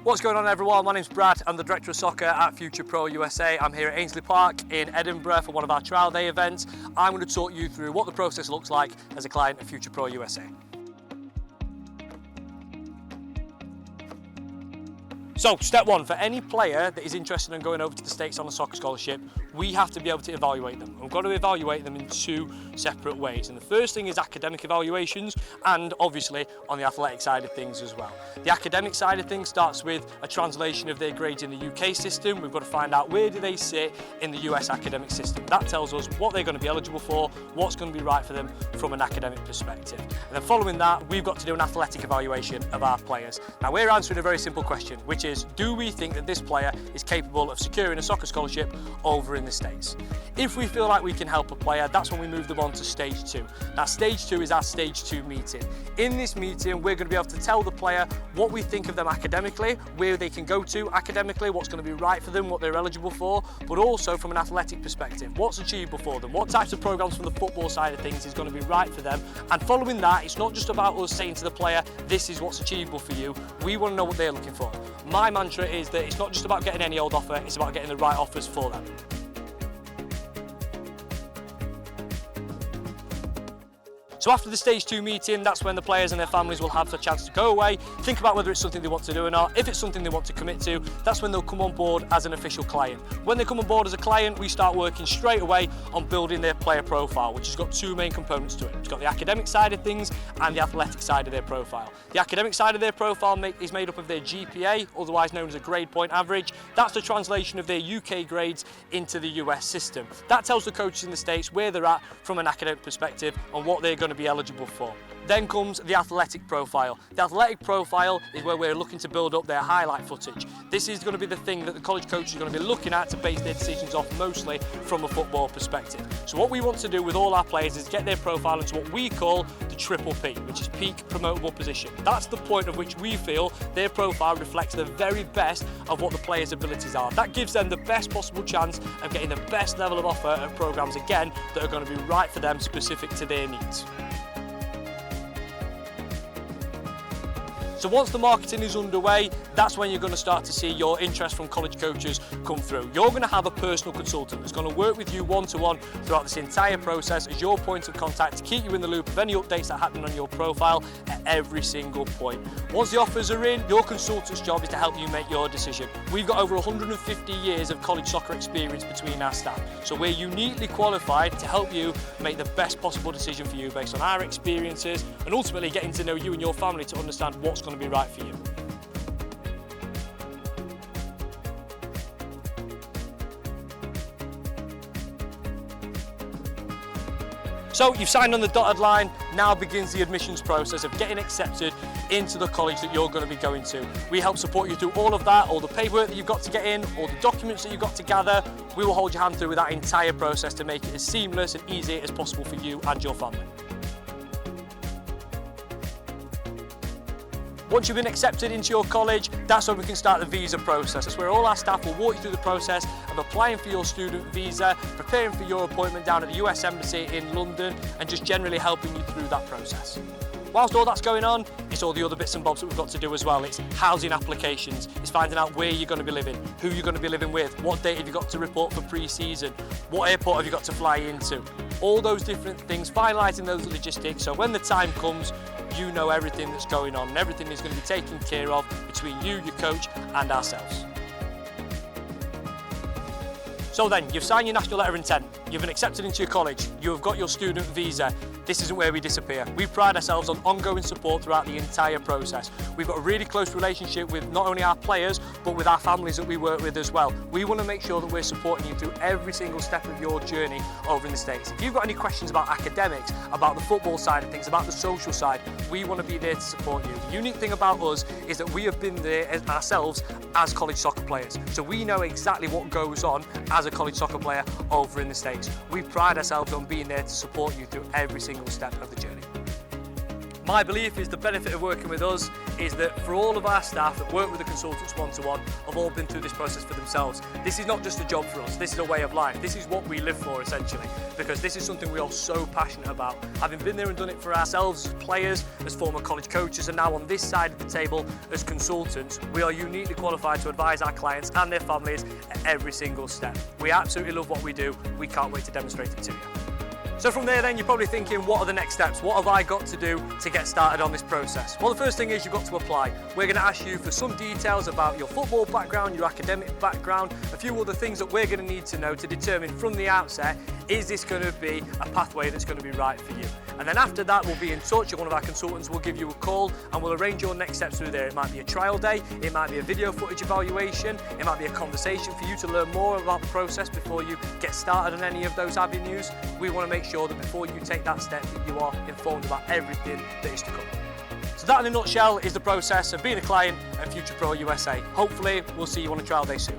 What's going on, everyone? My name's Brad. I'm the Director of Soccer at Future Pro USA. I'm here at Ardsley Park in Edinburgh for one of our trial day events. I'm going to talk you through what the process looks like as a client of Future Pro USA. So, step one, for any player that is interested in going over to the States on a soccer scholarship, we have to be able to evaluate them. We've got to evaluate them in two separate ways. And the first thing is academic evaluations, and obviously on the athletic side of things as well. The academic side of things starts with a translation of their grades in the UK system. We've got to find out where do they sit in the US academic system. That tells us what they're going to be eligible for, what's going to be right for them from an academic perspective. And then following that, we've got to do an athletic evaluation of our players. Now, we're answering a very simple question, which is, do we think that this player is capable of securing a soccer scholarship over in the States? If we feel like we can help a player, that's when we move them on to stage two. Now, stage two is our stage two meeting. In this meeting, we're going to be able to tell the player what we think of them academically, where they can go to academically, what's going to be right for them, what they're eligible for, but also from an athletic perspective, what's achievable for them, what types of programs from the football side of things is going to be right for them. And following that, it's not just about us saying to the player, this is what's achievable for you. We want to know what they're looking for. My mantra is that it's not just about getting any old offer, it's about getting the right offers for them. So after the stage two meeting, that's when the players and their families will have the chance to go away, think about whether it's something they want to do or not. If it's something they want to commit to, that's when they'll come on board as an official client. When they come on board as a client, we start working straight away on building their player profile, which has got two main components to it. It's got the academic side of things and the athletic side of their profile. The academic side of their profile is made up of their GPA, otherwise known as a grade point average. That's the translation of their UK grades into the US system. That tells the coaches in the States where they're at from an academic perspective and what they're going to be eligible for. Then comes the athletic profile. The athletic profile is where we're looking to build up their highlight footage. This is going to be the thing that the college coach is going to be looking at to base their decisions off, mostly from a football perspective. So what we want to do with all our players is get their profile into what we call the triple P, which is peak promotable position. That's the point at which we feel their profile reflects the very best of what the players' abilities are. That gives them the best possible chance of getting the best level of offer of programs, again, that are going to be right for them, specific to their needs. So once the marketing is underway, that's when you're going to start to see your interest from college coaches come through. You're going to have a personal consultant that's going to work with you one-to-one throughout this entire process as your point of contact to keep you in the loop of any updates that happen on your profile at every single point. Once the offers are in, your consultant's job is to help you make your decision. We've got over 150 years of college soccer experience between our staff, so we're uniquely qualified to help you make the best possible decision for you based on our experiences and ultimately getting to know you and your family to understand what's going to be right for you. So you've signed on the dotted line, now begins the admissions process of getting accepted into the college that you're going to be going to. We help support you through all of that, all the paperwork that you've got to get in, all the documents that you've got to gather. We will hold your hand through with that entire process to make it as seamless and easy as possible for you and your family. Once you've been accepted into your college, that's when we can start the visa process. That's where all our staff will walk you through the process of applying for your student visa, preparing for your appointment down at the US Embassy in London, and just generally helping you through that process. Whilst all that's going on, it's all the other bits and bobs that we've got to do as well. It's housing applications, it's finding out where you're going to be living, who you're going to be living with, what date have you got to report for pre-season, what airport have you got to fly into. All those different things, finalising those logistics, so when the time comes, you know everything that's going on and everything is going to be taken care of between you, your coach and ourselves. So then, you've signed your national letter of intent, you've been accepted into your college, you have got your student visa. This isn't where we disappear. We pride ourselves on ongoing support throughout the entire process. We've got a really close relationship with not only our players, but with our families that we work with as well. We want to make sure that we're supporting you through every single step of your journey over in the States. If you've got any questions about academics, about the football side of things, about the social side, we want to be there to support you. The unique thing about us is that we have been there ourselves as college soccer players. So we know exactly what goes on as a college soccer player over in the States. We pride ourselves on being there to support you through every single step of the journey. My belief is the benefit of working with us is that for all of our staff that work with the consultants one-to-one have all been through this process for themselves. This is not just a job for us, this is a way of life. This is what we live for essentially, because this is something we are so passionate about. Having been there and done it for ourselves as players, as former college coaches, and now on this side of the table as consultants, we are uniquely qualified to advise our clients and their families at every single step. We absolutely love what we do. We can't wait to demonstrate it to you. So from there then, you're probably thinking, what are the next steps? What have I got to do to get started on this process? Well, the first thing is you've got to apply. We're going to ask you for some details about your football background, your academic background, a few other things that we're going to need to know to determine from the outset, is this going to be a pathway that's going to be right for you? And then after that, we'll be in touch, and one of our consultants will give you a call and we'll arrange your next steps through there. It might be a trial day, it might be a video footage evaluation, it might be a conversation for you to learn more about the process before you get started on any of those avenues. We want to make sure that before you take that step that you are informed about everything that is to come. So that in a nutshell is the process of being a client at Future Pro USA. Hopefully we'll see you on a trial day soon.